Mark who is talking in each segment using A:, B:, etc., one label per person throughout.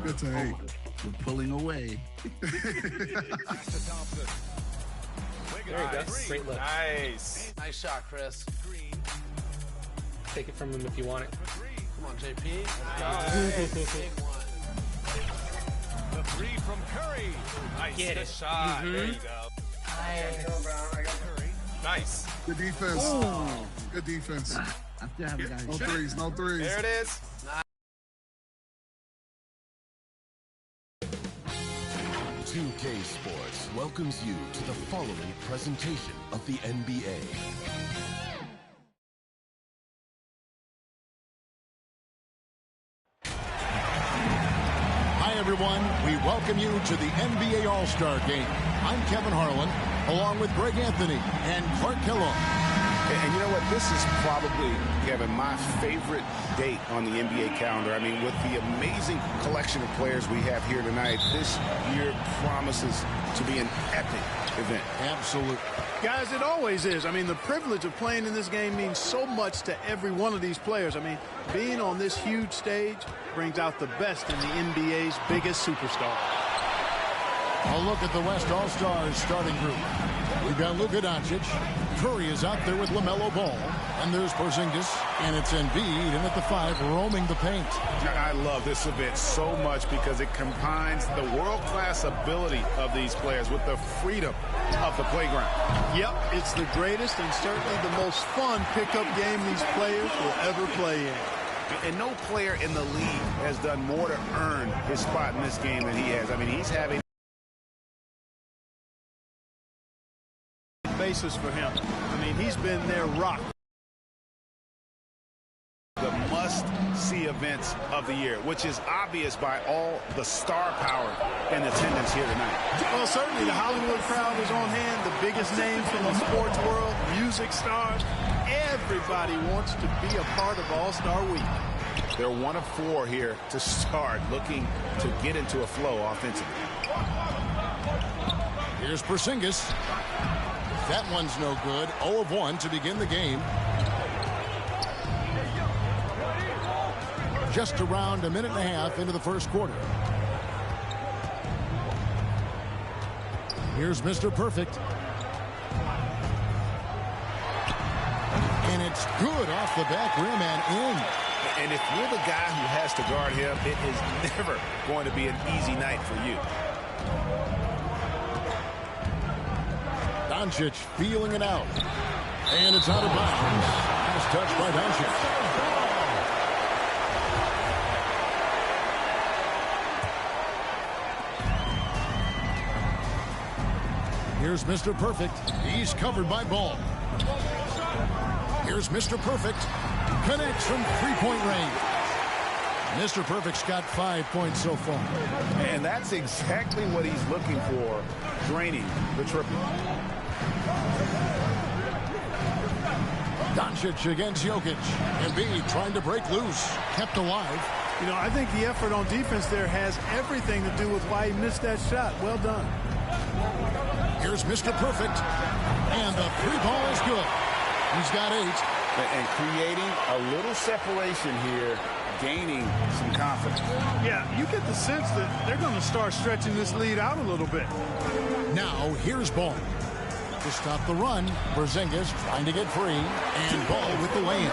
A: Good take.
B: We're pulling away.
C: There
D: you go. Great look.
C: Nice.
E: Nice shot, Chris.
D: Take it from him if you want it.
E: Come on, JP.
C: Nice.
E: Big one.
C: The three from Curry. Nice.
D: Get
C: Good
D: it.
C: shot. There you go. Nice.
A: Good defense. Good defense.
B: I still have a guy.
A: No threes. No threes.
C: There it is.
F: 2K Sports welcomes you to the following presentation of the NBA.
G: Hi, everyone. We welcome you to the NBA All-Star Game. I'm Kevin Harlan, along with Greg Anthony and Clark Kellogg.
H: And you know what? This is probably, Kevin, my favorite date on the NBA calendar. I mean, with the amazing collection of players we have here tonight, this year promises to be an epic event.
G: Absolutely.
I: Guys, it always is. I mean, the privilege of playing in this game means so much to every one of these players. I mean, being on this huge stage brings out the best in the NBA's biggest superstar.
G: A look at the West All-Stars starting group. We've got Luka Doncic. Curry is out there with LaMelo Ball. And there's Porzingis. And it's Embiid in at the 5, roaming the paint.
H: I love this event so much because it combines the world-class ability of these players with the freedom of the playground.
I: Yep, it's the greatest and certainly the most fun pickup game these players will ever play in.
H: And no player in the league has done more to earn his spot in this game than he has. I mean, he's having
I: basis for him. I mean, he's been their rock.
H: the must-see events of the year, which is obvious by all the star power in attendance here tonight.
I: Well, certainly the Hollywood crowd is on hand, the biggest names from the sports world, music stars. Everybody wants to be a part of All-Star Week.
H: They're 1 of 4 here to start, looking to get into a flow offensively.
G: Here's Porzingis. That one's no good. 0 of 1 to begin the game. Just around a minute and a half into the first quarter. Here's Mr. Perfect. And it's good off the back rim and in.
H: And if you're the guy who has to guard him, it is never going to be an easy night for you.
G: Doncic feeling it out. And it's out of bounds. Last touch by Doncic. Here's Mr. Perfect. He's covered by Ball. Here's Mr. Perfect. Connects from three-point range. Mr. Perfect's got 5 points so far.
H: And that's exactly what he's looking for, draining the triple.
G: Doncic against Jokic. Embiid trying to break loose. Kept alive.
I: You know, I think the effort on defense there has everything to do with why he missed that shot. Well done.
G: Here's Mr. Perfect. And the three ball is good. He's got 8.
H: And creating a little separation here, gaining some confidence.
I: Yeah, you get the sense that they're going to start stretching this lead out a little bit.
G: Now, here's Ball. To stop the run, Porzingis trying to get free. And Ball with the lay-in.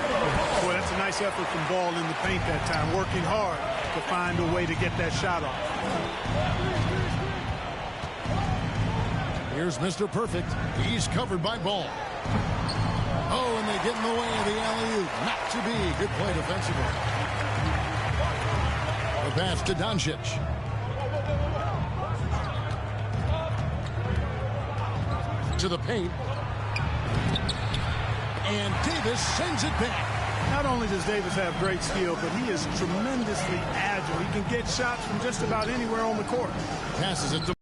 I: Boy, that's a nice effort from Ball in the paint that time, working hard to find a way to get that shot off.
G: Here's Mr. Perfect. He's covered by Ball. Oh, and they get in the way of the alley-oop. Not to be. Good play defensively. The pass to Doncic. To the paint. And Davis sends it back.
I: Not only does Davis have great skill, but he is tremendously agile. He can get shots from just about anywhere on the court.
G: Passes it to...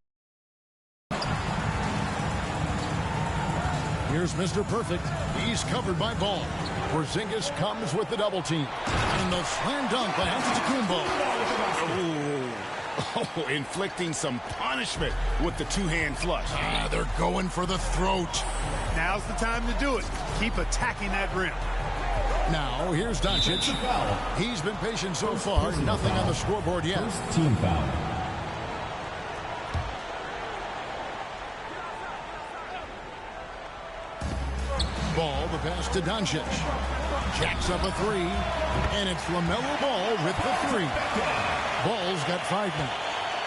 G: Here's Mr. Perfect. He's covered by Ball. Porzingis comes with the double team. And the slam dunk by Antetokounmpo.
H: Oh, inflicting some punishment with the two-hand flush.
G: They're going for the throat.
I: Now's the time to do it. Keep attacking that rim.
G: Now, here's Doncic. He's been patient so far. Nothing on the scoreboard yet.
J: Team foul.
G: Ball, the pass to Doncic. Jacks up a three. And it's LaMelo Ball with the three. Ball's got 5 now.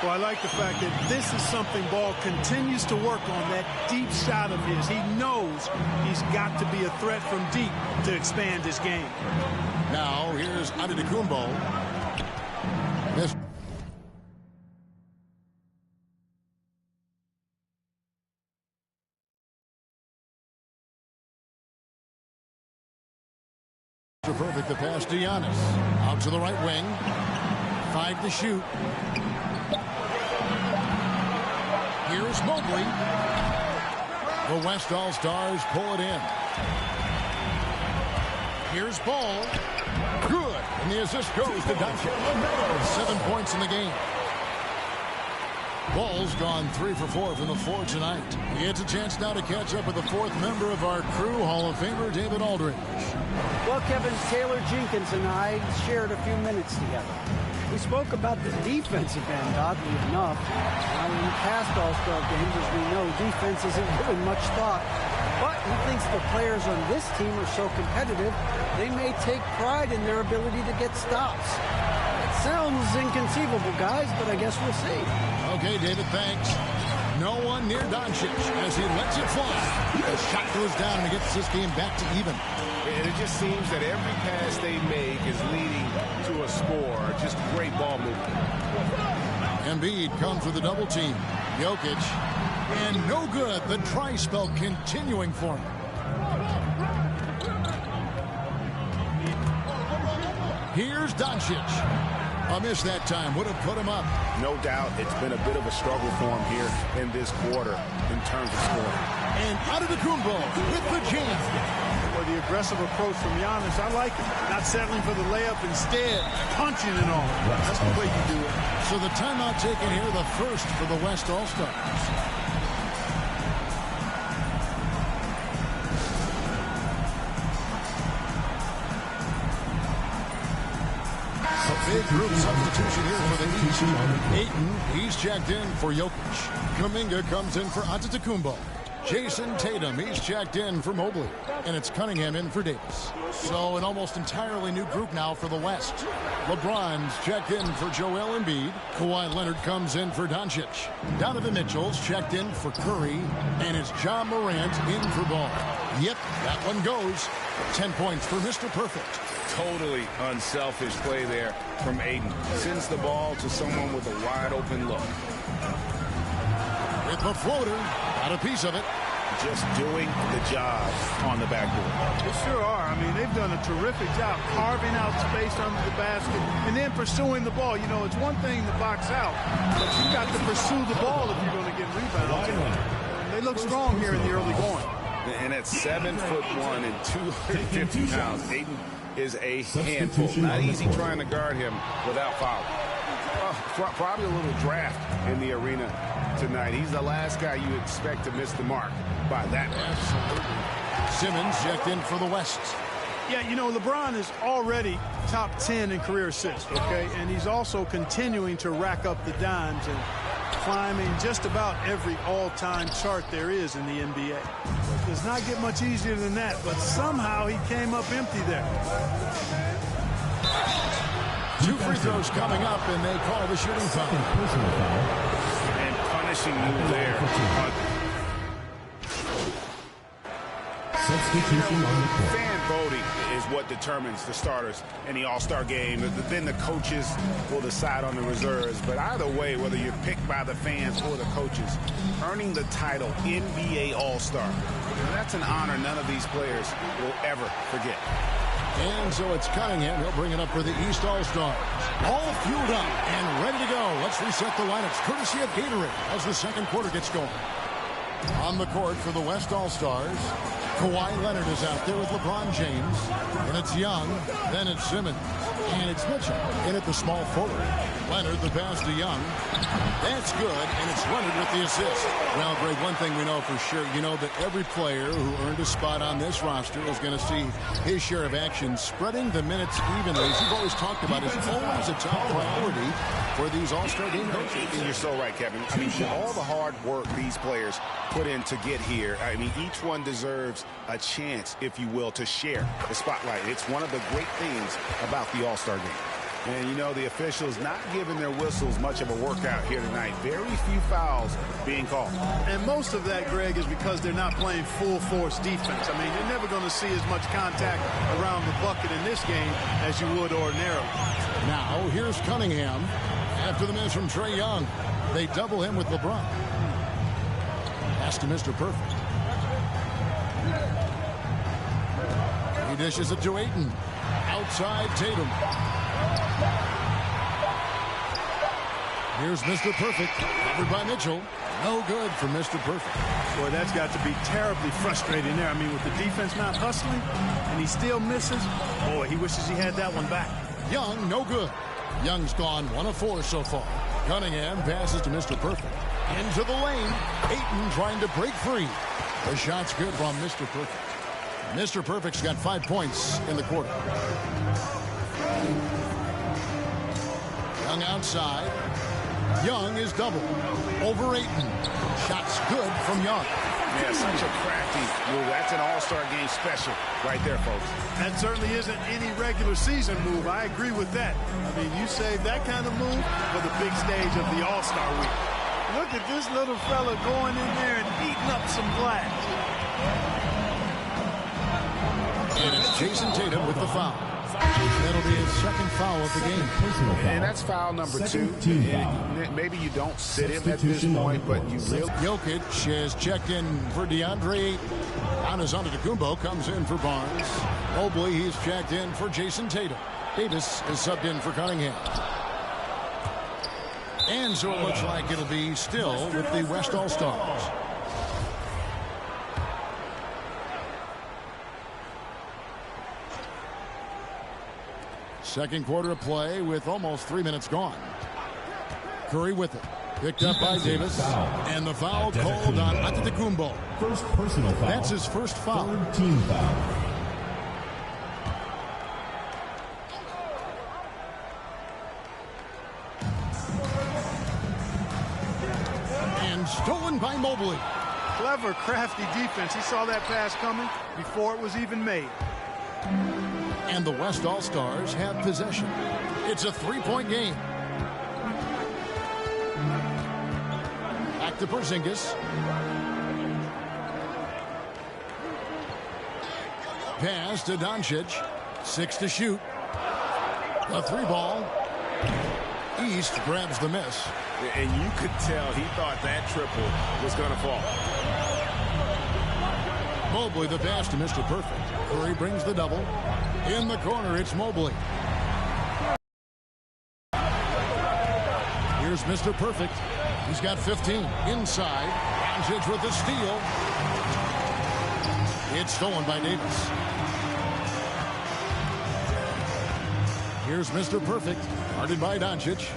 I: Well, I like the fact that this is something Ball continues to work on, that deep shot of his. He knows he's got to be a threat from deep to expand his game.
G: Now, here's Antetokounmpo. This perfect, the pass to Giannis. Out to the right wing. 5 to shoot. Here's Mobley. The West All-Stars pull it in. Here's Ball. Good. And the assist goes to Doncic. 7 points in the game. Ball's gone 3 for 4 from the floor tonight. He gets a chance now to catch up with the 4th member of our crew, Hall of Famer David Aldridge.
B: Well, Kevin, Taylor Jenkins and I shared a few minutes together. We spoke about the defensive end, oddly enough. Now, in past All-Star games, as we know, defense isn't given much thought. But he thinks the players on this team are so competitive, they may take pride in their ability to get stops. It sounds inconceivable, guys, but I guess we'll see.
G: Okay, David, thanks. No one near Doncic as he lets it fly. The shot goes down and he gets this game back to even.
H: And it just seems that every pass they make is leading to a score. Just great ball movement.
G: Embiid comes with a double team. Jokic. And no good. The try spell continuing for him. Here's Doncic. A miss that time would have put him up.
H: No doubt it's been a bit of a struggle for him here in this quarter in terms of scoring.
G: And Antetokounmpo with the jam.
I: Well, the aggressive approach from Giannis, I like it. Not settling for the layup, instead punching it on. That's the way you do it.
G: So the timeout taken here, the first for the West All-Stars. Big group substitution here for the East. Ayton, he's checked in for Jokic. Kuminga comes in for Antetokounmpo. Jason Tatum, he's checked in for Mobley. And it's Cunningham in for Davis. So an almost entirely new group now for the West. LeBron's checked in for Joel Embiid. Kawhi Leonard comes in for Doncic. Donovan Mitchell's checked in for Curry. And it's John Morant in for Ball. Yep, that one goes. 10 points for Mr. Perfect.
H: Totally unselfish play there from Ayton. Sends the ball to someone with a wide open look.
G: With the floater, got a piece of it.
H: Just doing the job on the backboard.
I: They sure are. I mean, they've done a terrific job carving out space under the basket and then pursuing the ball. You know, it's one thing to box out, but you've got to pursue the ball if you're going to get rebounds. And they look strong here in the early going.
H: And at 7'1" and 250 pounds, Ayton is a handful. Not easy trying to guard him without foul. Probably a little draft in the arena tonight. He's the last guy you expect to miss the mark by that much.
G: Simmons checked in for the West.
I: Yeah, you know, LeBron is already top 10 in career assists, okay? And he's also continuing to rack up the dimes and climbing just about every all-time chart there is in the NBA. It does not get much easier than that, but somehow he came up empty there.
G: 2 free throws coming up, and they call the shooting foul.
H: And punishing move there.
J: Substitution on the court.
H: Fan voting is what determines the starters in the All-Star game. Then the coaches will decide on the reserves. But either way, whether you're picked by the fans or the coaches, earning the title NBA All-Star, that's an honor none of these players will ever forget.
G: And so it's Cunningham. He'll bring it up for the East All-Stars. All fueled up and ready to go. Let's reset the lineups courtesy of Gatorade as the second quarter gets going. On the court for the West All-Stars, Kawhi Leonard is out there with LeBron James. And it's Young. Then it's Simmons. And it's Mitchell in at the small forward. Leonard, the pass to Young. That's good, and it's Leonard with the assist. Well, Greg, one thing we know for sure, you know that every player who earned a spot on this roster is going to see his share of action. Spreading the minutes evenly, as you've always talked about, is always a top priority for these All-Star game coaches.
H: And you're so right, Kevin. I mean, for all the hard work these players put in to get here, I mean, each one deserves a chance, if you will, to share the spotlight. It's one of the great things about the All-Star game. And, you know, the officials not giving their whistles much of a workout here tonight. Very few fouls being called.
I: And most of that, Greg, is because they're not playing full-force defense. I mean, you're never going to see as much contact around the bucket in this game as you would ordinarily.
G: Now, here's Cunningham. After the miss from Trae Young, they double him with LeBron. Pass to Mr. Perfect. He dishes it to Ayton. Outside Tatum. Here's Mr. Perfect. Covered by Mitchell. No good for Mr. Perfect.
I: Boy, that's got to be terribly frustrating there. I mean, with the defense not hustling and he still misses, boy, he wishes he had that one back.
G: Young, no good. Young's gone 1 of 4 so far. Cunningham passes to Mr. Perfect. Into the lane. Ayton trying to break free. The shot's good from Mr. Perfect. Mr. Perfect's got 5 points in the quarter. Young outside. Young is double. Over Ayton. Shot's good from Young.
H: Yeah, such a crafty move. That's an All-Star game special right there, folks.
I: That certainly isn't any regular season move. I agree with that. I mean, you save that kind of move for the big stage of the All-Star week. Look at this little fella going in there and eating up some glass.
G: And it's Jason Tatum with the foul. That'll be his second foul of the game.
H: And that's foul number 2. And maybe you don't sit him at this point, but you really...
G: Jokic has checked in for DeAndre Ayton. Giannis Antetokounmpo comes in for Barnes. Mobley, he's checked in for Jason Tatum. Davis is subbed in for Cunningham. And so it looks like it'll be still with the West All-Stars. Second quarter of play with almost 3 minutes gone. Curry with it. Picked up by Davis. And the foul called on Antetokounmpo.
J: First personal foul.
G: That's his first foul.
J: Third team foul.
G: And stolen by Mobley.
I: Clever, crafty defense. He saw that pass coming before it was even made.
G: And the West All-Stars have possession. It's a 3-point game. Back to Porzingis. Pass to Doncic. 6 to shoot. A 3-ball. East grabs the miss.
H: And you could tell he thought that triple was going to fall.
G: Mobley the pass to Mr. Perfect. Curry brings the double. In the corner, it's Mobley. Here's Mr. Perfect. He's got 15. Inside. Doncic with the steal. It's stolen by Davis. Here's Mr. Perfect. Guarded by Doncic.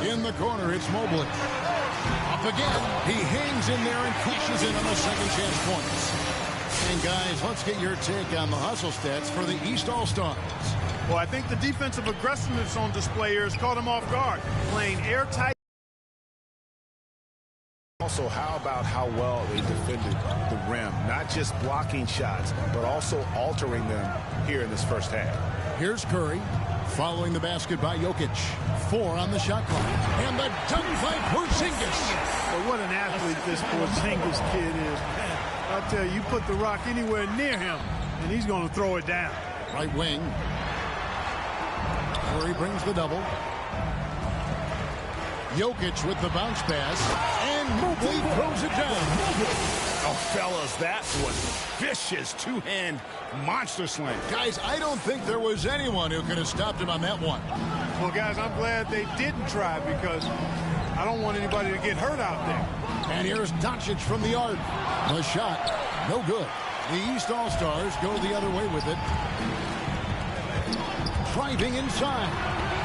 G: In the corner, it's Mobley. Up again. He hangs in there and cashes in on the second chance points. And guys, let's get your take on the hustle stats for the East All-Stars.
I: Well, I think the defensive aggressiveness on display here has caught him off guard. Playing airtight.
H: Also, how about how well they defended the rim? Not just blocking shots, but also altering them here in this first half.
G: Here's Curry. Following the basket by Jokic. 4 on the shot clock. And the dunk by Porzingis.
I: Well, what an athlete this Porzingis kid is. I'll tell you, you put the rock anywhere near him, and he's going to throw it down.
G: Right wing. Curry brings the double. Jokic with the bounce pass. And Mobley throws it down.
H: Oh, fellas, that was vicious two-hand monster slam.
G: Guys, I don't think there was anyone who could have stopped him on that one.
I: Well, guys, I'm glad they didn't try because I don't want anybody to get hurt out there.
G: And here's Doncic from the arc. The shot, no good. The East All-Stars go the other way with it. Driving inside.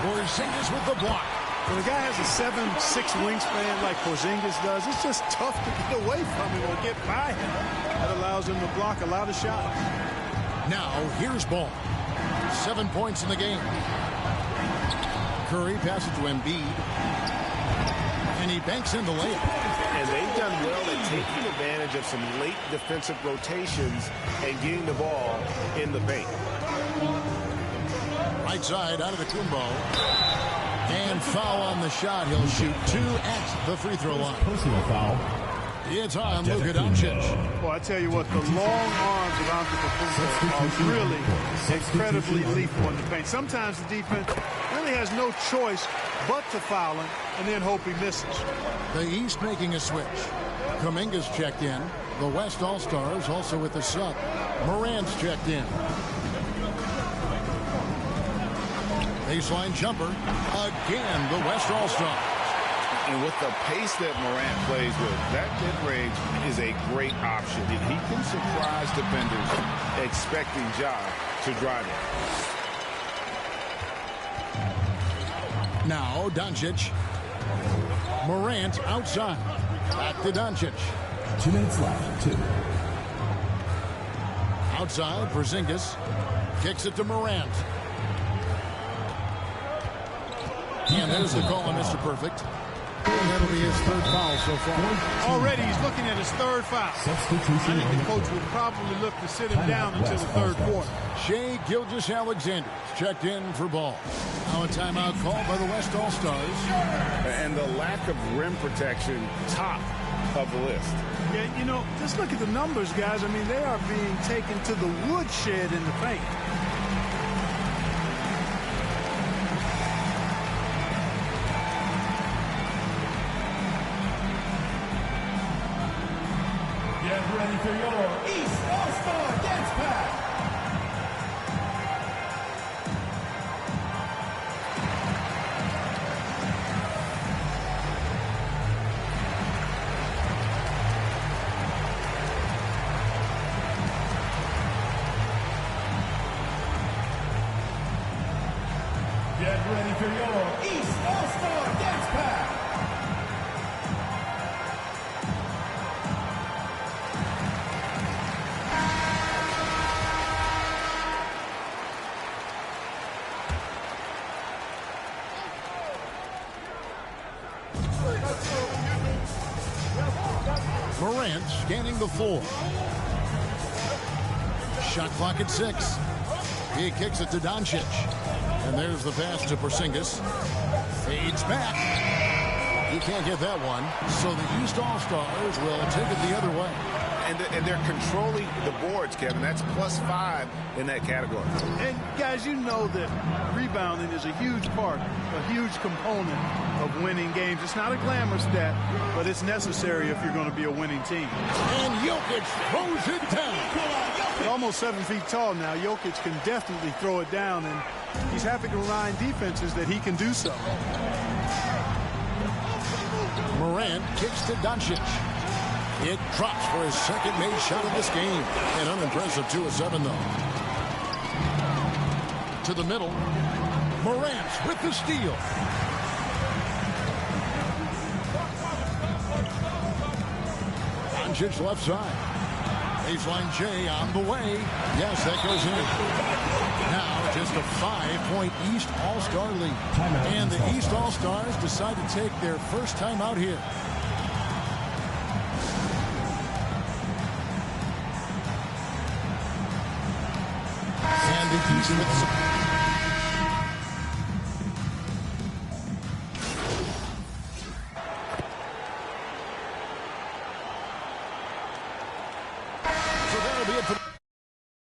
G: Porzingis with the block.
I: When a guy has a 7'6" wingspan like Porzingis does, it's just tough to get away from him or get by him. That allows him to block a lot of shots.
G: Now, here's Ball. 7 points in the game. Curry passes to Embiid. And he banks in the layup.
H: And they've done well at taking advantage of some late defensive rotations and getting the ball in the paint.
G: Right side out of the Kumbo. And foul on the shot. He'll shoot 2 at the free throw line.
J: Personal foul.
G: It's on Luka Doncic.
I: Well, I tell you what, the long arms of Antetokounmpo are really incredibly lethal in the paint. Sometimes the defense really has no choice but to foul him and then hope he misses.
G: The East making a switch. Kuminga's checked in. The West All-Stars also with the sub. Morant's checked in. Baseline jumper. Again, the West All-Stars.
H: And with the pace that Morant plays with, that mid-range is a great option. He can surprise defenders expecting Ja to drive it.
G: Now Doncic. Morant outside. Back to Doncic.
J: 2 minutes left. 2.
G: Outside, Porzingis. Kicks it to Morant. And there's the call on Mr. Perfect. And that'll be his 3rd foul so far.
I: Already he's looking at his 3rd foul.
J: Substitution.
I: I think the coach would probably look to sit him down until the 3rd quarter.
G: Shai Gilgeous-Alexander checked in for Ball. Now a timeout called by the West All-Stars.
H: And the lack of rim protection, top of the list.
I: Yeah, you know, just look at the numbers, guys. I mean, they are being taken to the woodshed in the paint.
J: Get ready for your East All-Star Dance Pack. Get ready for your East All-Star Dance Pack.
G: Morant scanning the floor. Shot clock at 6. He kicks it to Doncic. And there's the pass to Porzingis. Fades back. He can't get that one. So the East All-Stars will take it the other way.
H: And they're controlling the boards, Kevin. That's +5 in that category.
I: And, guys, you know that rebounding is a huge part, a huge component of winning games. It's not a glamour stat, but it's necessary if you're going to be a winning team.
G: And Jokic throws it down.
I: At almost 7 feet tall now, Jokic can definitely throw it down, and he's happy to remind defenses that he can do so.
G: Morant kicks to Doncic. It drops for his second made shot of this game. An unimpressive 2 of 7, though. To the middle. Morant with the steal. Doncic left side. Baseline J on the way. Yes, that goes in. Now just a 5-point East All-Star lead. And the East All-Stars decide to take their first time out here. And the East with so that'll be it for